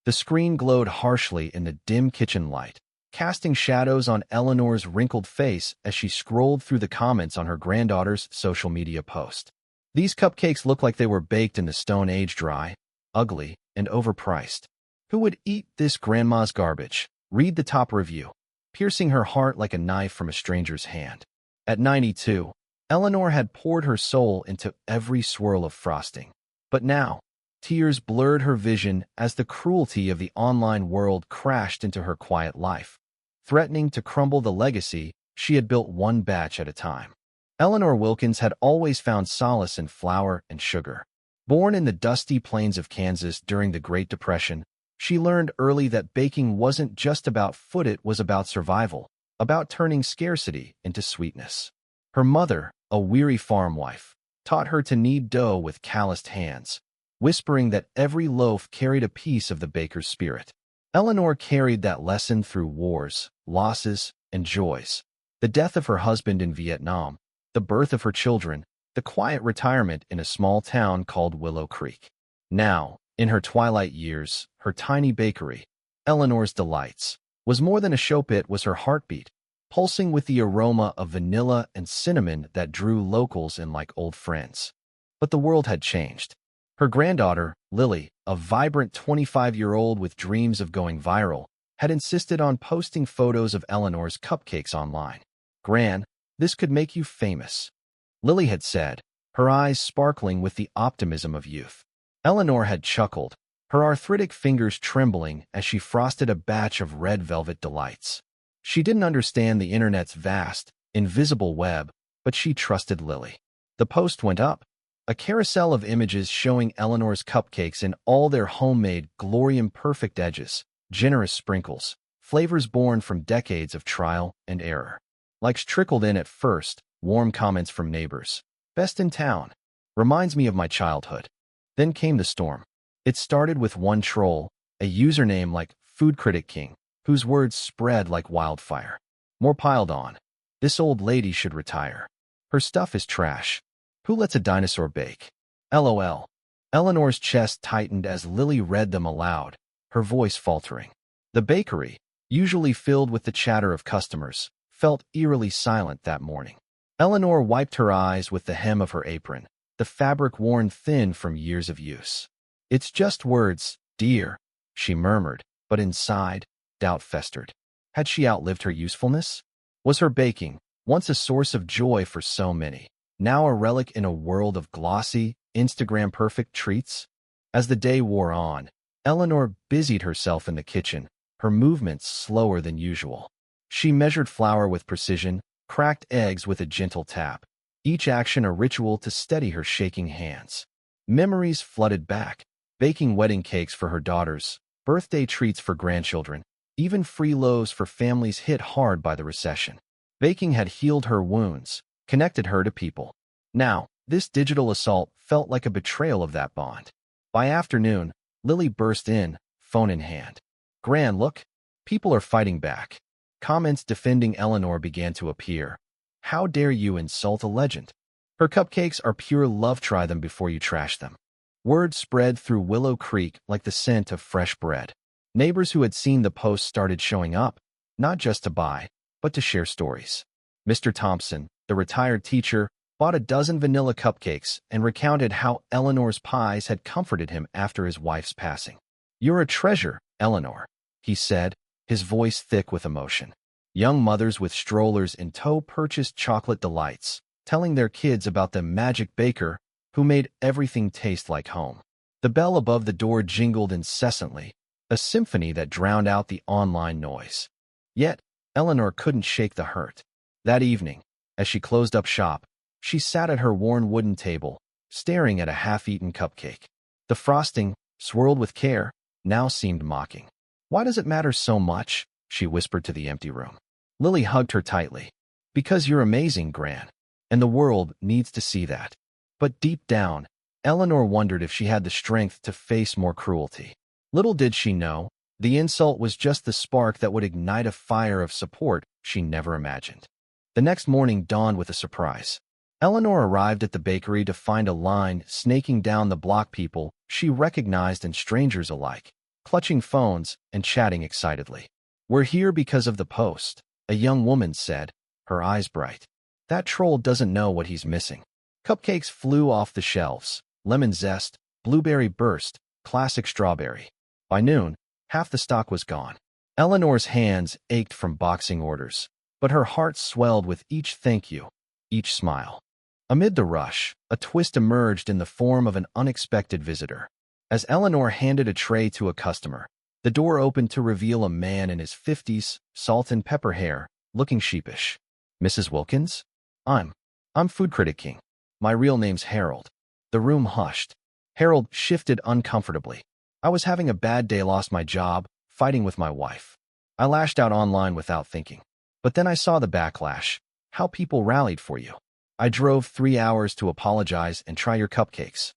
The screen glowed harshly in the dim kitchen light, casting shadows on Eleanor's wrinkled face as she scrolled through the comments on her granddaughter's social media post. These cupcakes look like they were baked in the Stone Age, dry, ugly, and overpriced. Who would eat this grandma's garbage? Read the top review, piercing her heart like a knife from a stranger's hand. At 92, Eleanor had poured her soul into every swirl of frosting. But now, tears blurred her vision as the cruelty of the online world crashed into her quiet life, threatening to crumble the legacy she had built one batch at a time. Eleanor Wilkins had always found solace in flour and sugar. Born in the dusty plains of Kansas during the Great Depression, she learned early that baking wasn't just about food, it was about survival, about turning scarcity into sweetness. Her mother, a weary farm wife, taught her to knead dough with calloused hands, whispering that every loaf carried a piece of the baker's spirit. Eleanor carried that lesson through wars, losses, and joys. The death of her husband in Vietnam, the birth of her children, the quiet retirement in a small town called Willow Creek. Now, in her twilight years, her tiny bakery, Eleanor's Delights, was more than a show pit, was her heartbeat, pulsing with the aroma of vanilla and cinnamon that drew locals in like old friends. But the world had changed. Her granddaughter, Lily, a vibrant 25-year-old with dreams of going viral, had insisted on posting photos of Eleanor's cupcakes online. "Gran, this could make you famous," Lily had said, her eyes sparkling with the optimism of youth. Eleanor had chuckled, her arthritic fingers trembling as she frosted a batch of red velvet delights. She didn't understand the internet's vast, invisible web, but she trusted Lily. The post went up, a carousel of images showing Eleanor's cupcakes in all their homemade, glorium-perfect edges, generous sprinkles, flavors born from decades of trial and error. Likes trickled in at first, warm comments from neighbors. "Best in town. Reminds me of my childhood." Then came the storm. It started with one troll, a username like Food Critic King, whose words spread like wildfire. More piled on. "This old lady should retire. Her stuff is trash. Who lets a dinosaur bake? LOL." Eleanor's chest tightened as Lily read them aloud, her voice faltering. The bakery, usually filled with the chatter of customers, felt eerily silent that morning. Eleanor wiped her eyes with the hem of her apron, the fabric worn thin from years of use. "It's just words, dear," she murmured, but inside, doubt festered. Had she outlived her usefulness? Was her baking, once a source of joy for so many, now a relic in a world of glossy, Instagram-perfect treats? As the day wore on, Eleanor busied herself in the kitchen, her movements slower than usual. She measured flour with precision, cracked eggs with a gentle tap, each action a ritual to steady her shaking hands. Memories flooded back, baking wedding cakes for her daughters, birthday treats for grandchildren, even free loaves for families hit hard by the recession. Baking had healed her wounds, connected her to people. Now, this digital assault felt like a betrayal of that bond. By afternoon, Lily burst in, phone in hand. "Gran, look, people are fighting back." Comments defending Eleanor began to appear. "How dare you insult a legend? Her cupcakes are pure love, try them before you trash them." Word spread through Willow Creek like the scent of fresh bread. Neighbors who had seen the post started showing up, not just to buy, but to share stories. Mr. Thompson, the retired teacher, bought a dozen vanilla cupcakes and recounted how Eleanor's pies had comforted him after his wife's passing. "You're a treasure, Eleanor," he said, his voice thick with emotion. Young mothers with strollers in tow purchased chocolate delights, telling their kids about the magic baker who made everything taste like home. The bell above the door jingled incessantly, a symphony that drowned out the online noise. Yet, Eleanor couldn't shake the hurt. That evening, as she closed up shop, she sat at her worn wooden table, staring at a half-eaten cupcake. The frosting, swirled with care, now seemed mocking. "Why does it matter so much?" she whispered to the empty room. Lily hugged her tightly. "Because you're amazing, Gran, and the world needs to see that." But deep down, Eleanor wondered if she had the strength to face more cruelty. Little did she know, the insult was just the spark that would ignite a fire of support she never imagined. The next morning dawned with a surprise. Eleanor arrived at the bakery to find a line snaking down the block, people she recognized and strangers alike. clutching phones and chatting excitedly. "We're here because of the post," a young woman said, her eyes bright. "That troll doesn't know what he's missing." Cupcakes flew off the shelves. Lemon zest, blueberry burst, classic strawberry. By noon, half the stock was gone. Eleanor's hands ached from boxing orders, but her heart swelled with each thank you, each smile. Amid the rush, a twist emerged in the form of an unexpected visitor. As Eleanor handed a tray to a customer, the door opened to reveal a man in his 50s, salt and pepper hair, looking sheepish. "Mrs. Wilkins? I'm food critic king. My real name's Harold." The room hushed. Harold shifted uncomfortably. "I was having a bad day, lost my job, fighting with my wife. I lashed out online without thinking. But then I saw the backlash, how people rallied for you. I drove 3 hours to apologize and try your cupcakes."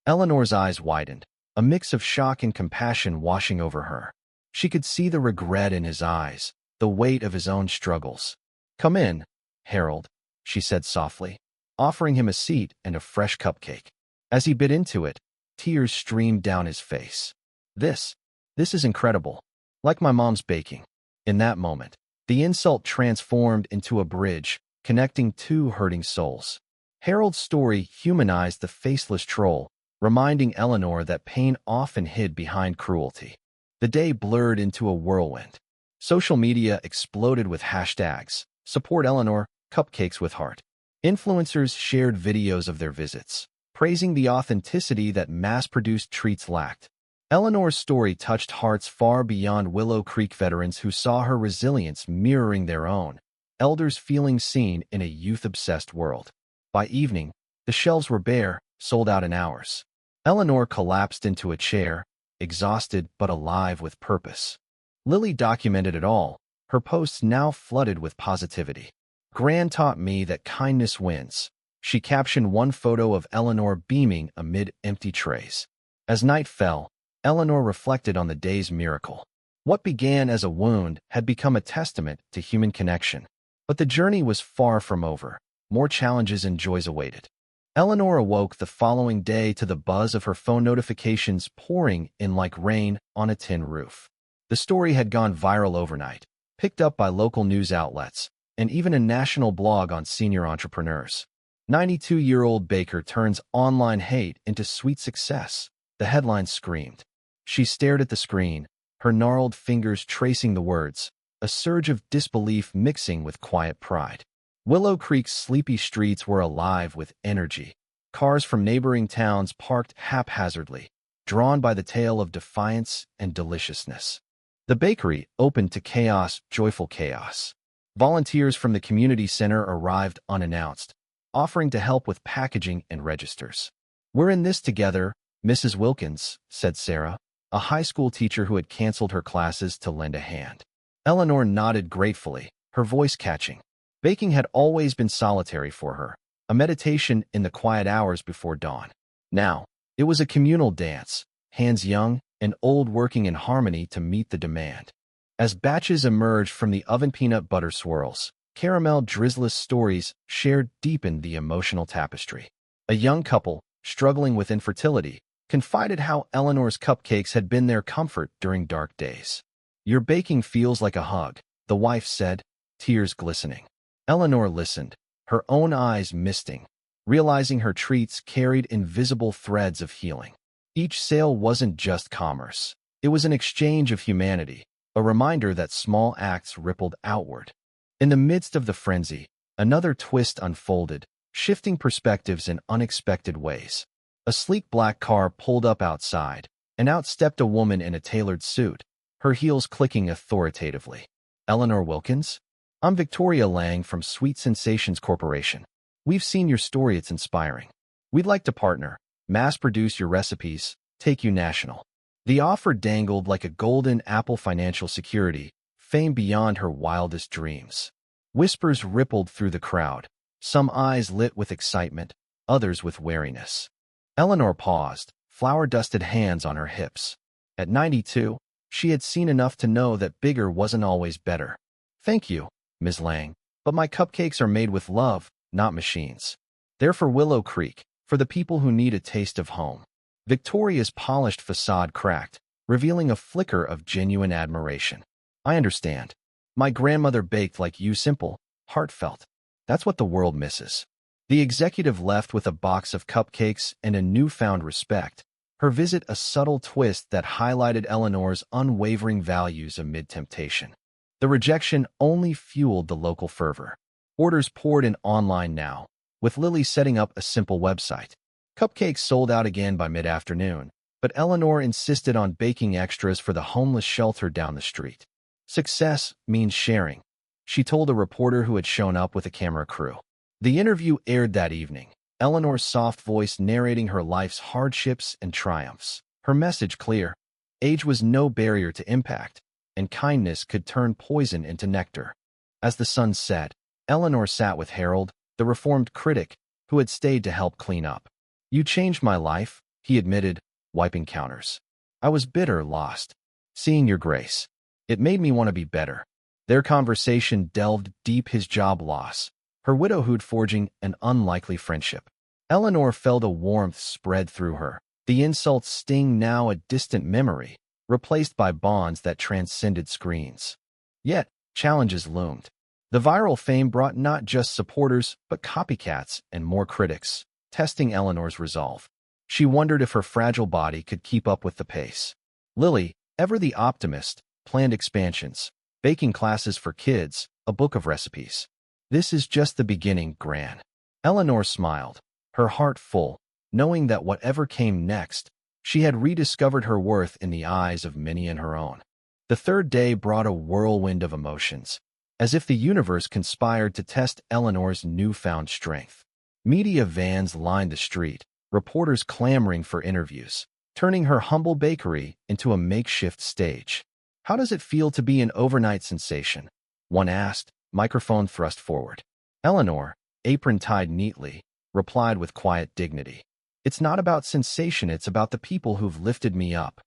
Eleanor's eyes widened, a mix of shock and compassion washing over her. She could see the regret in his eyes, the weight of his own struggles. "Come in, Harold," she said softly, offering him a seat and a fresh cupcake. As he bit into it, tears streamed down his face. This is incredible. Like my mom's baking." In that moment, the insult transformed into a bridge, connecting two hurting souls. Harold's story humanized the faceless troll, reminding Eleanor that pain often hid behind cruelty. The day blurred into a whirlwind. Social media exploded with hashtags, "Support Eleanor, Cupcakes with Heart." Influencers shared videos of their visits, praising the authenticity that mass-produced treats lacked. Eleanor's story touched hearts far beyond Willow Creek veterans who saw her resilience mirroring their own, elders feeling seen in a youth-obsessed world. By evening, the shelves were bare, sold out in hours. Eleanor collapsed into a chair, exhausted but alive with purpose. Lily documented it all, her posts now flooded with positivity. "Gran taught me that kindness wins." She captioned one photo of Eleanor beaming amid empty trays. As night fell, Eleanor reflected on the day's miracle. What began as a wound had become a testament to human connection. But the journey was far from over. More challenges and joys awaited. Eleanor awoke the following day to the buzz of her phone notifications pouring in like rain on a tin roof. The story had gone viral overnight, picked up by local news outlets, and even a national blog on senior entrepreneurs. 92-year-old baker turns online hate into sweet success, the headline screamed. She stared at the screen, her gnarled fingers tracing the words, a surge of disbelief mixing with quiet pride. Willow Creek's sleepy streets were alive with energy. Cars from neighboring towns parked haphazardly, drawn by the tale of defiance and deliciousness. The bakery opened to chaos, joyful chaos. Volunteers from the community center arrived unannounced, offering to help with packaging and registers. "We're in this together, Mrs. Wilkins," said Sarah, a high school teacher who had canceled her classes to lend a hand. Eleanor nodded gratefully, her voice catching. Baking had always been solitary for her, a meditation in the quiet hours before dawn. Now, it was a communal dance, hands young and old working in harmony to meet the demand. As batches emerged from the oven, peanut butter swirls, caramel drizzless stories shared deepened the emotional tapestry. A young couple, struggling with infertility, confided how Eleanor's cupcakes had been their comfort during dark days. "Your baking feels like a hug," the wife said, tears glistening. Eleanor listened, her own eyes misting, realizing her treats carried invisible threads of healing. Each sale wasn't just commerce. It was an exchange of humanity, a reminder that small acts rippled outward. In the midst of the frenzy, another twist unfolded, shifting perspectives in unexpected ways. A sleek black car pulled up outside, and out stepped a woman in a tailored suit, her heels clicking authoritatively. "Eleanor Wilkins? I'm Victoria Lang from Sweet Sensations Corporation. We've seen your story, it's inspiring. We'd like to partner, mass-produce your recipes, take you national." The offer dangled like a golden apple, financial security, fame beyond her wildest dreams. Whispers rippled through the crowd, some eyes lit with excitement, others with wariness. Eleanor paused, flour-dusted hands on her hips. At 92, she had seen enough to know that bigger wasn't always better. "Thank you, Ms. Lang, but my cupcakes are made with love, not machines. They're for Willow Creek, for the people who need a taste of home." Victoria's polished facade cracked, revealing a flicker of genuine admiration. I understand. My grandmother baked like you, simple, heartfelt. That's what the world misses. The executive left with a box of cupcakes and a newfound respect, her visit a subtle twist that highlighted Eleanor's unwavering values amid temptation. The rejection only fueled the local fervor. Orders poured in online now, with Lily setting up a simple website. Cupcakes sold out again by mid-afternoon, but Eleanor insisted on baking extras for the homeless shelter down the street. Success means sharing, she told a reporter who had shown up with a camera crew. The interview aired that evening, Eleanor's soft voice narrating her life's hardships and triumphs. Her message clear: age was no barrier to impact, and kindness could turn poison into nectar. As the sun set, Eleanor sat with Harold, the reformed critic, who had stayed to help clean up. You changed my life, he admitted, wiping counters. I was bitter, lost. Seeing your grace, it made me want to be better. Their conversation delved deep: his job loss, her widowhood forging an unlikely friendship. Eleanor felt a warmth spread through her, the insults sting now a distant memory, replaced by bonds that transcended screens. Yet, challenges loomed. The viral fame brought not just supporters, but copycats and more critics, testing Eleanor's resolve. She wondered if her fragile body could keep up with the pace. Lily, ever the optimist, planned expansions, baking classes for kids, a book of recipes. This is just the beginning, Gran. Eleanor smiled, her heart full, knowing that whatever came next, she had rediscovered her worth in the eyes of many and her own. The third day brought a whirlwind of emotions, as if the universe conspired to test Eleanor's newfound strength. Media vans lined the street, reporters clamoring for interviews, turning her humble bakery into a makeshift stage. How does it feel to be an overnight sensation? One asked, microphone thrust forward. Eleanor, apron tied neatly, replied with quiet dignity. It's not about sensation, it's about the people who've lifted me up.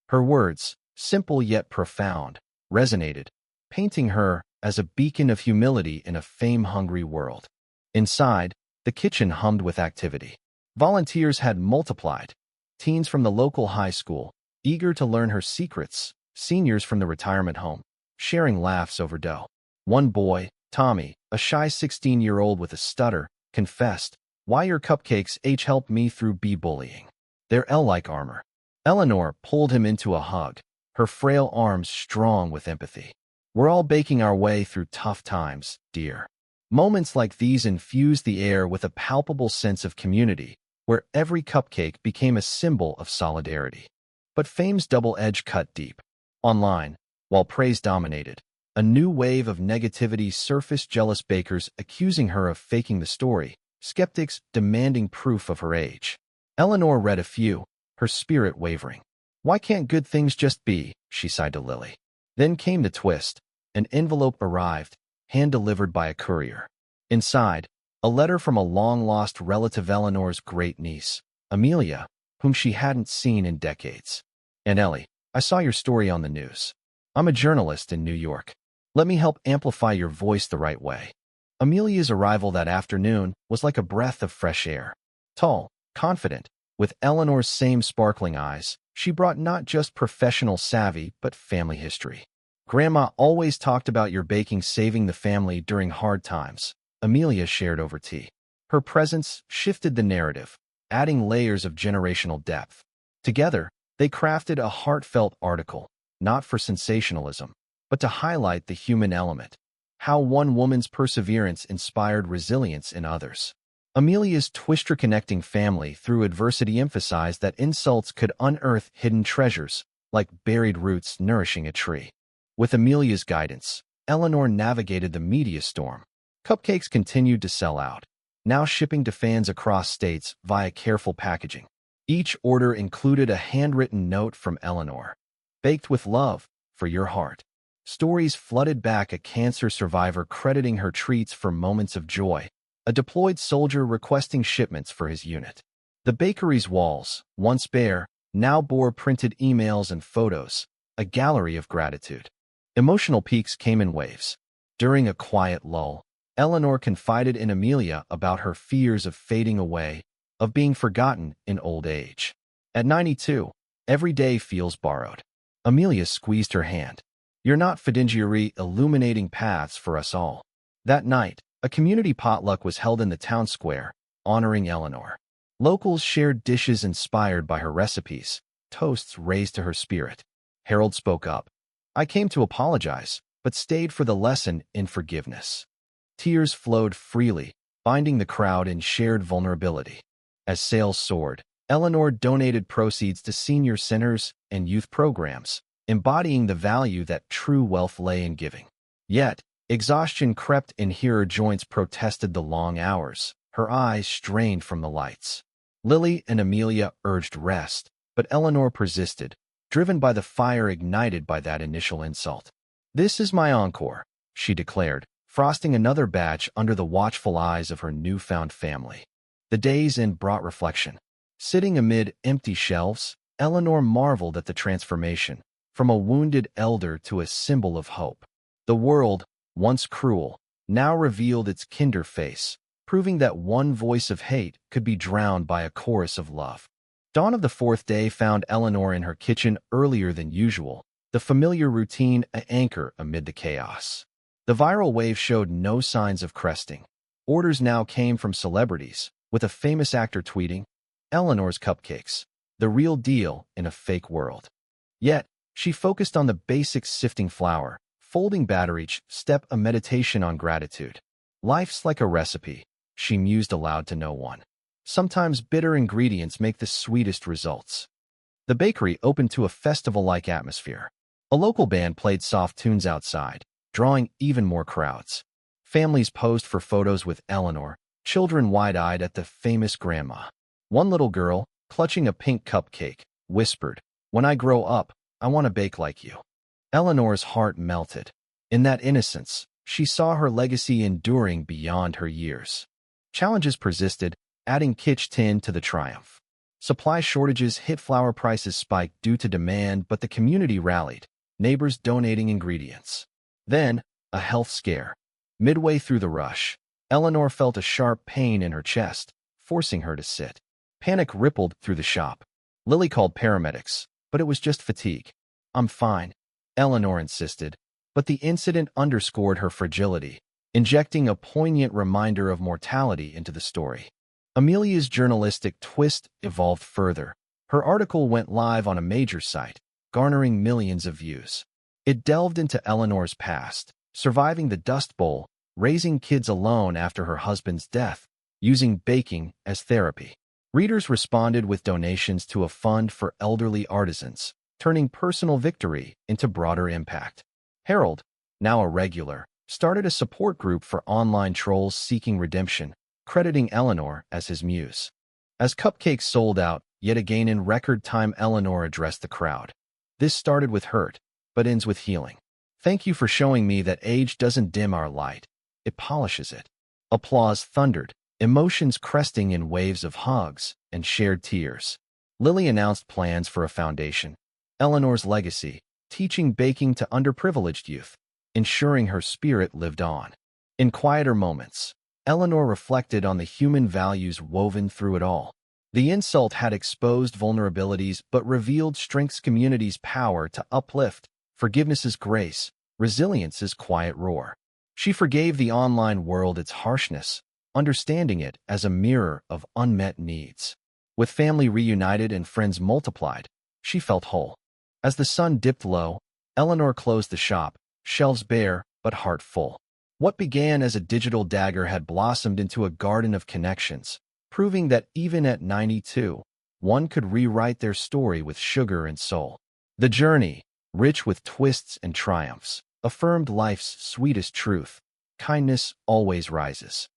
Her words, simple yet profound, resonated, painting her as a beacon of humility in a fame-hungry world. Inside, the kitchen hummed with activity. Volunteers had multiplied. Teens from the local high school, eager to learn her secrets, seniors from the retirement home, sharing laughs over dough. One boy, Tommy, a shy 16-year-old with a stutter, confessed, "Why your cupcakes helped me through bullying. They're L-like armor." Eleanor pulled him into a hug, her frail arms strong with empathy. "We're all baking our way through tough times, dear." Moments like these infused the air with a palpable sense of community, where every cupcake became a symbol of solidarity. But fame's double edge cut deep. Online, while praise dominated, a new wave of negativity surfaced, jealous bakers accusing her of faking the story, skeptics demanding proof of her age. Eleanor read a few, her spirit wavering. "Why can't good things just be?" she sighed to Lily. Then came the twist. An envelope arrived, hand-delivered by a courier. Inside, a letter from a long-lost relative, Eleanor's great-niece, Amelia, whom she hadn't seen in decades. "And Ellie, I saw your story on the news. I'm a journalist in New York. Let me help amplify your voice the right way." Amelia's arrival that afternoon was like a breath of fresh air. Tall, confident, with Eleanor's same sparkling eyes, she brought not just professional savvy but family history. "Grandma always talked about your baking saving the family during hard times," Amelia shared over tea. Her presence shifted the narrative, adding layers of generational depth. Together, they crafted a heartfelt article, not for sensationalism, but to highlight the human element, how one woman's perseverance inspired resilience in others. Amelia's twister-connecting family through adversity emphasized that insults could unearth hidden treasures, like buried roots nourishing a tree. With Amelia's guidance, Eleanor navigated the media storm. Cupcakes continued to sell out, now shipping to fans across states via careful packaging. Each order included a handwritten note from Eleanor. "Baked with love, for your heart." Stories flooded back, a cancer survivor crediting her treats for moments of joy, a deployed soldier requesting shipments for his unit. The bakery's walls, once bare, now bore printed emails and photos, a gallery of gratitude. Emotional peaks came in waves. During a quiet lull, Eleanor confided in Amelia about her fears of fading away, of being forgotten in old age. At 92, every day feels borrowed. Amelia squeezed her hand. You're not fiduciary, illuminating paths for us all. That night, a community potluck was held in the town square, honoring Eleanor. Locals shared dishes inspired by her recipes, toasts raised to her spirit. Harold spoke up. I came to apologize, but stayed for the lesson in forgiveness. Tears flowed freely, binding the crowd in shared vulnerability. As sales soared, Eleanor donated proceeds to senior centers and youth programs, embodying the value that true wealth lay in giving. Yet, exhaustion crept in. Her joints protested the long hours, her eyes strained from the lights. Lily and Amelia urged rest, but Eleanor persisted, driven by the fire ignited by that initial insult. This is my encore, she declared, frosting another batch under the watchful eyes of her newfound family. The day's end brought reflection. Sitting amid empty shelves, Eleanor marveled at the transformation, from a wounded elder to a symbol of hope. The world, once cruel, now revealed its kinder face, proving that one voice of hate could be drowned by a chorus of love. Dawn of the fourth day found Eleanor in her kitchen earlier than usual, the familiar routine an anchor amid the chaos. The viral wave showed no signs of cresting. Orders now came from celebrities, with a famous actor tweeting, Eleanor's cupcakes, the real deal in a fake world. Yet, she focused on the basics: sifting flour, folding batter each step, a meditation on gratitude. Life's like a recipe, she mused aloud to no one. Sometimes bitter ingredients make the sweetest results. The bakery opened to a festival-like atmosphere. A local band played soft tunes outside, drawing even more crowds. Families posed for photos with Eleanor, children wide-eyed at the famous grandma. One little girl, clutching a pink cupcake, whispered, When I grow up, I want to bake like you. Eleanor's heart melted. In that innocence, she saw her legacy enduring beyond her years. Challenges persisted, adding kitsch tin to the triumph. Supply shortages hit, flour prices spiked due to demand, but the community rallied, neighbors donating ingredients. Then, a health scare. Midway through the rush, Eleanor felt a sharp pain in her chest, forcing her to sit. Panic rippled through the shop. Lily called paramedics, but it was just fatigue. I'm fine, Eleanor insisted, but the incident underscored her fragility, injecting a poignant reminder of mortality into the story. Amelia's journalistic twist evolved further. Her article went live on a major site, garnering millions of views. It delved into Eleanor's past, surviving the Dust Bowl, raising kids alone after her husband's death, using baking as therapy. Readers responded with donations to a fund for elderly artisans, turning personal victory into broader impact. Harold, now a regular, started a support group for online trolls seeking redemption, crediting Eleanor as his muse. As cupcakes sold out, yet again in record time, Eleanor addressed the crowd. This started with hurt, but ends with healing. Thank you for showing me that age doesn't dim our light, it polishes it. Applause thundered, emotions cresting in waves of hugs and shared tears. Lily announced plans for a foundation, Eleanor's legacy, teaching baking to underprivileged youth, ensuring her spirit lived on. In quieter moments, Eleanor reflected on the human values woven through it all. The insult had exposed vulnerabilities but revealed strength's, community's power to uplift, forgiveness's grace, resilience's quiet roar. She forgave the online world its harshness, understanding it as a mirror of unmet needs. With family reunited and friends multiplied, she felt whole. As the sun dipped low, Eleanor closed the shop, shelves bare but heart full. What began as a digital dagger had blossomed into a garden of connections, proving that even at 92, one could rewrite their story with sugar and soul. The journey, rich with twists and triumphs, affirmed life's sweetest truth: kindness always rises.